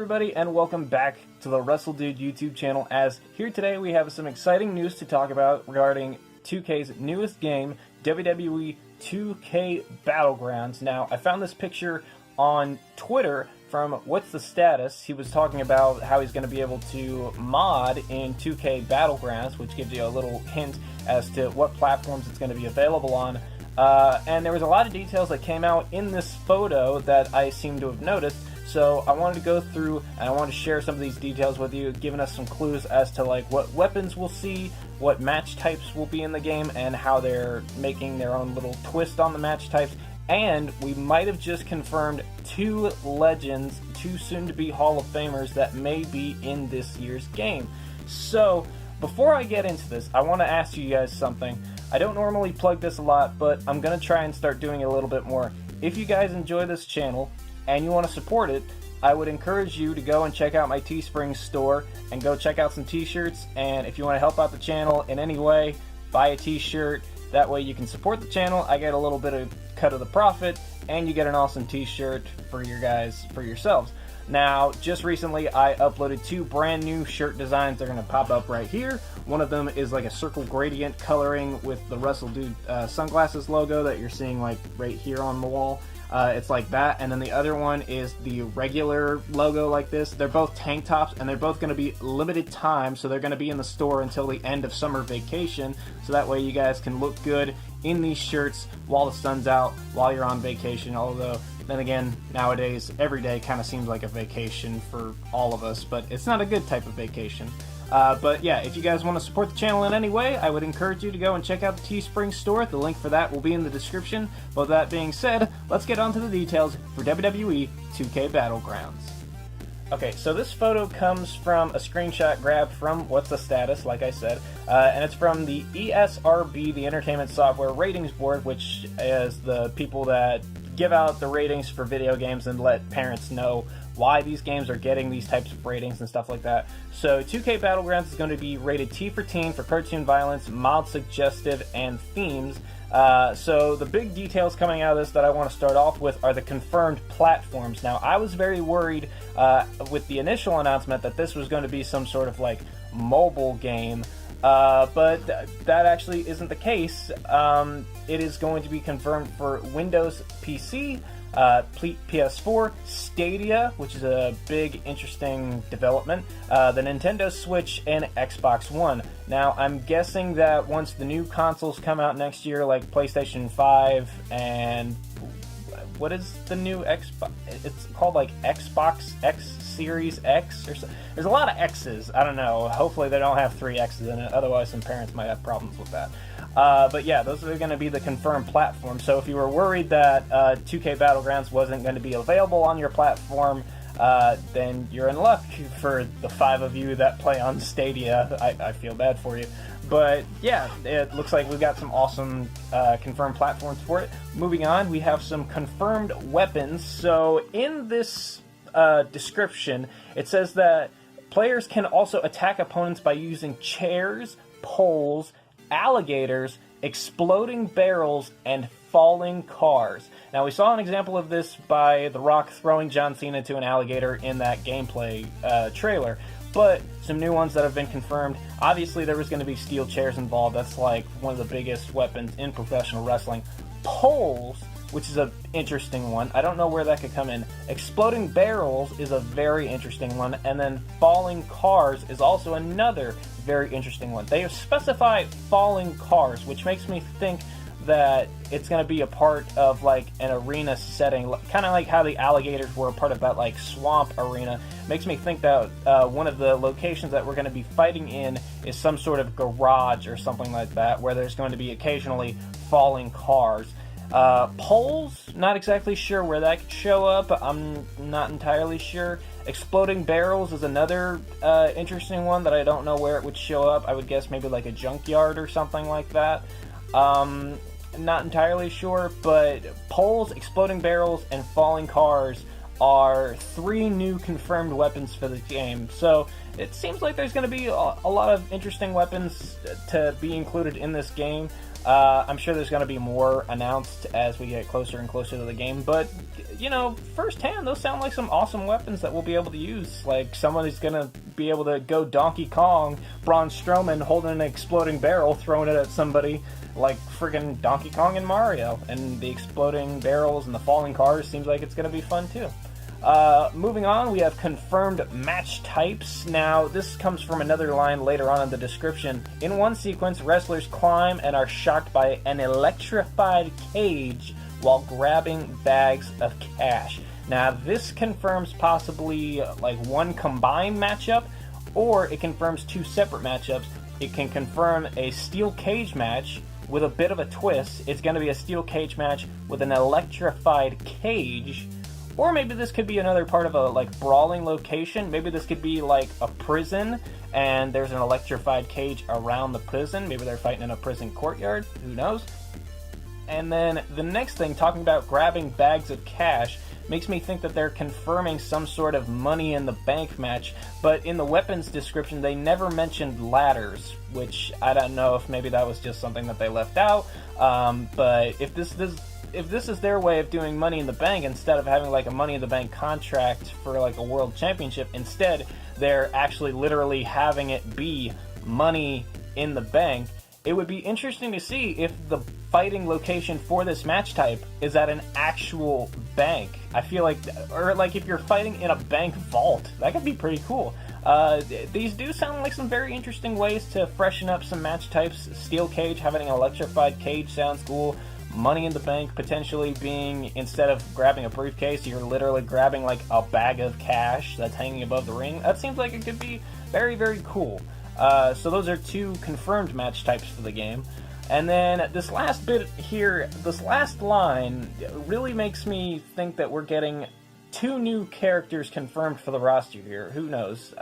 everybody, and welcome back to the WRESTLEDUDE YouTube channel, as here today we have some exciting news to talk about regarding 2K's newest game, WWE 2K Battlegrounds. Now, I found this picture on Twitter from What's the Status. He was talking about how he's going to be able to mod in 2K Battlegrounds, which gives you a little hint as to what platforms it's going to be available on. And there was a lot of details that came out in this photo that I seem to have noticed. So I wanted to go through and I wanted to share some of these details with you, giving us some clues as to like what weapons we'll see, what match types will be in the game, and how they're making their own little twist on the match types. And we might have just confirmed two legends, two soon-to-be Hall of Famers that may be in this year's game. So before I get into this, I want to ask you guys something. I don't normally plug this a lot, but I'm going to try and start doing it a little bit more. If you guys enjoy this channel and you want to support it, I would encourage you to go and check out my Teespring store and go check out some t-shirts. And if you want to help out the channel in any way, buy a t-shirt. That way you can support the channel. I get a little bit of cut of the profit, and you get an awesome t-shirt for yourselves. Now, just recently I uploaded two brand new shirt designs. They're going to pop up right here. One of them is like a circle gradient coloring with the WRESTLEDUDE sunglasses logo that you're seeing like right here on the wall. It's like that, and then the other one is the regular logo like this. They're both tank tops, and they're both going to be limited time, so they're going to be in the store until the end of summer vacation, so that way you guys can look good in these shirts while the sun's out, while you're on vacation. Although, then again, nowadays, every day kind of seems like a vacation for all of us, but it's not a good type of vacation. But yeah, if you guys want to support the channel in any way, I would encourage you to go and check out the Teespring store. The link for that will be in the description. But with that being said, let's get on to the details for WWE 2K Battlegrounds. Okay, so this photo comes from a screenshot grabbed from What's the Status, like I said, and it's from the ESRB, the Entertainment Software Ratings Board, which is the people that give out the ratings for video games and let parents know why these games are getting these types of ratings and stuff like that. So 2K Battlegrounds is going to be rated T for teen for cartoon violence, mild suggestive, and themes. So the big details coming out of this that I want to start off with are the confirmed platforms. Now, I was very worried with the initial announcement that this was going to be some sort of like mobile game, but that actually isn't the case. It is going to be confirmed for Windows PC, PS4, Stadia, which is a big, interesting development, the Nintendo Switch, and Xbox One. Now, I'm guessing that once the new consoles come out next year, like PlayStation 5 and what is the new Xbox? It's called like Xbox X Series X or so. There's a lot of X's. I don't know. Hopefully they don't have 3 X's in it. Otherwise, some parents might have problems with that. But yeah, those are going to be the confirmed platforms. So if you were worried that 2K Battlegrounds wasn't going to be available on your platform, then you're in luck for the 5 of you that play on Stadia. I feel bad for you. But yeah, it looks like we've got some awesome confirmed platforms for it. Moving on, we have some confirmed weapons. So in this description, it says that players can also attack opponents by using chairs, poles, alligators, exploding barrels, and falling cars. Now, we saw an example of this by The Rock throwing John Cena to an alligator in that gameplay trailer, but some new ones that have been confirmed. Obviously, there was going to be steel chairs involved. That's like one of the biggest weapons in professional wrestling. Poles, which is an interesting one. I don't know where that could come in. Exploding barrels is a very interesting one. And then falling cars is also another very interesting one. They have specified falling cars, which makes me think that it's going to be a part of like an arena setting, kind of like how the alligators were a part of that like swamp arena. Makes me think that one of the locations that we're going to be fighting in is some sort of garage or something like that, where there's going to be occasionally falling cars. Poles, not exactly sure where that could show up. I'm not entirely sure. Exploding barrels is another interesting one that I don't know where it would show up. I would guess maybe like a junkyard or something like that. Not entirely sure, but poles, exploding barrels, and falling cars are 3 new confirmed weapons for the game. So it seems like there's going to be a lot of interesting weapons to be included in this game. I'm sure there's going to be more announced as we get closer and closer to the game, but, you know, firsthand, those sound like some awesome weapons that we'll be able to use. Like, someone is going to be able to go Donkey Kong, Braun Strowman holding an exploding barrel, throwing it at somebody like friggin' Donkey Kong and Mario, and the exploding barrels and the falling cars seems like it's going to be fun, too. Moving on, we have confirmed match types. Now, this comes from another line later on in the description. In one sequence, wrestlers climb and are shocked by an electrified cage while grabbing bags of cash. Now, this confirms possibly like one combined matchup, or it confirms two separate matchups. It can confirm a steel cage match with a bit of a twist. It's going to be a steel cage match with an electrified cage. Or maybe this could be another part of a, like, brawling location. Maybe this could be, like, a prison, and there's an electrified cage around the prison. Maybe they're fighting in a prison courtyard. Who knows? And then the next thing, talking about grabbing bags of cash, makes me think that they're confirming some sort of Money in the Bank match. But in the weapons description, they never mentioned ladders, which I don't know if maybe that was just something that they left out. But if this is their way of doing Money in the Bank, instead of having like a Money in the Bank contract for like a world championship, instead they're actually literally having it be Money in the Bank. It would be interesting to see if the fighting location for this match type is at an actual bank. I feel like, or like if you're fighting in a bank vault, that could be pretty cool. These do sound like some very interesting ways to freshen up some match types. Steel cage, having an electrified cage sounds cool. Money in the Bank potentially being, instead of grabbing a briefcase, you're literally grabbing like a bag of cash that's hanging above the ring. That seems like it could be very, very cool. So those are two confirmed match types for the game. And then this last bit here, this last line really makes me think that we're getting two new characters confirmed for the roster here. Who knows?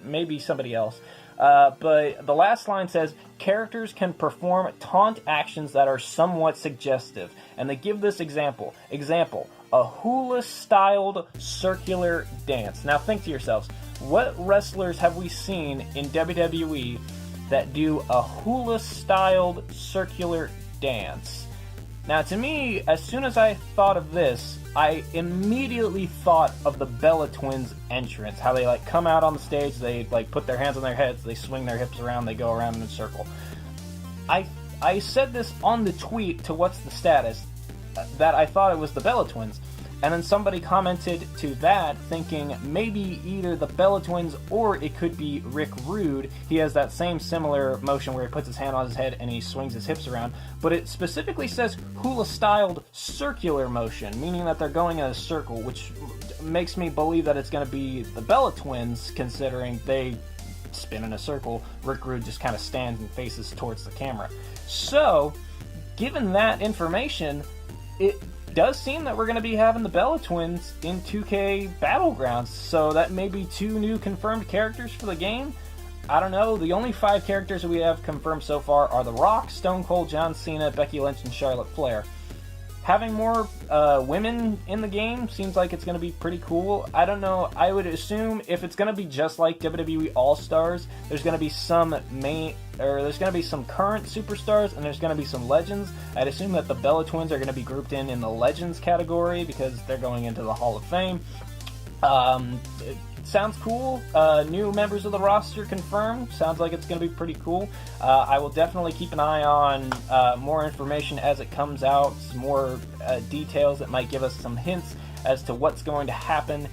Maybe somebody else. But the last line says, characters can perform taunt actions that are somewhat suggestive. And they give this example. Example, a hula-styled circular dance. Now think to yourselves, what wrestlers have we seen in WWE that do a hula-styled circular dance? Now to me, as soon as I thought of this, I immediately thought of the Bella Twins entrance. How they like come out on the stage, they like put their hands on their heads, they swing their hips around, they go around in a circle. I said this on the tweet to What's the Status, that I thought it was the Bella Twins. And then somebody commented to that thinking maybe either the Bella Twins or it could be Rick Rude. He has that same similar motion where he puts his hand on his head and he swings his hips around. But it specifically says hula-styled circular motion, meaning that they're going in a circle, which makes me believe that it's going to be the Bella Twins, considering they spin in a circle. Rick Rude just kind of stands and faces towards the camera. So, given that information, it does seem that we're going to be having the Bella Twins in 2K Battlegrounds, so that may be two new confirmed characters for the game. I don't know. The only 5 characters that we have confirmed so far are The Rock, Stone Cold, John Cena, Becky Lynch, and Charlotte Flair. Having more women in the game seems like it's going to be pretty cool. I don't know. I would assume if it's going to be just like WWE All-Stars, there's going to be some there's going to be some current superstars and there's going to be some legends. I'd assume that the Bella Twins are going to be grouped in the legends category because they're going into the Hall of Fame. It sounds cool. New members of the roster confirmed. Sounds like it's going to be pretty cool. I will definitely keep an eye on more information as it comes out, some more details that might give us some hints as to what's going to happen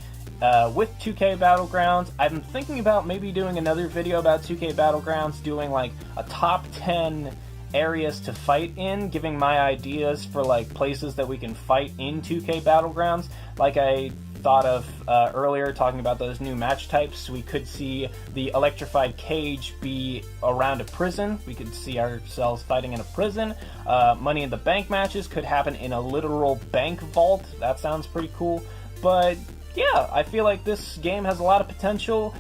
with 2K Battlegrounds. I've been thinking about maybe doing another video about 2K Battlegrounds, doing like a top 10 areas to fight in, giving my ideas for like places that we can fight in 2K Battlegrounds. Like I thought of earlier, talking about those new match types, we could see the electrified cage be around a prison. We could see ourselves fighting in a prison. Money in the Bank matches could happen in a literal bank vault. That sounds pretty cool. But yeah, I feel like this game has a lot of potential.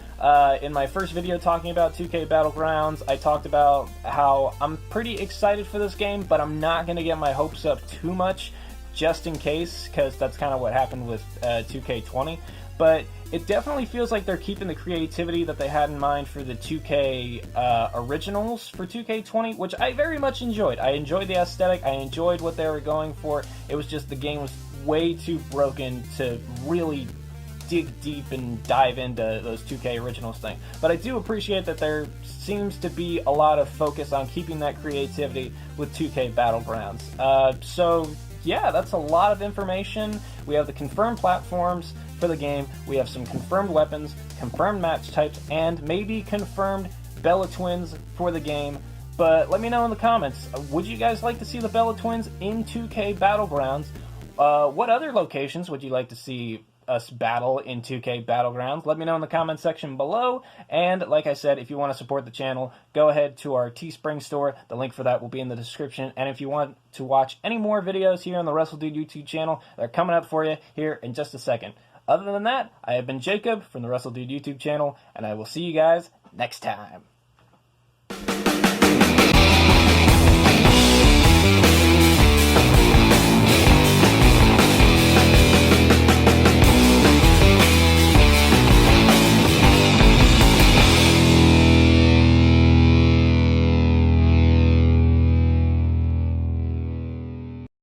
In my first video talking about 2K Battlegrounds, I talked about how I'm pretty excited for this game, but I'm not going to get my hopes up too much, just in case, because that's kind of what happened with 2K20. but it definitely feels like they're keeping the creativity that they had in mind for the 2K originals for 2K20, which I very much enjoyed. I enjoyed the aesthetic, I enjoyed what they were going for. It was just the game was way too broken to really dig deep and dive into those 2K originals thing. But I do appreciate that there seems to be a lot of focus on keeping that creativity with 2K Battlegrounds. So yeah, that's a lot of information. We have the confirmed platforms for the game, we have some confirmed weapons, confirmed match types, and maybe confirmed Bella Twins for the game. But let me know in the comments, would you guys like to see the Bella Twins in 2K Battlegrounds? What other locations would you like to see us battle in 2K Battlegrounds? Let me know in the comment section below. And like I said, if you want to support the channel, go ahead to our Teespring store. The link for that will be in the description. And if you want to watch any more videos here on the WRESTLEDUDE YouTube channel, they're coming up for you here in just a second. Other than that, I have been Jacob from the WRESTLEDUDE YouTube channel, and I will see you guys next time.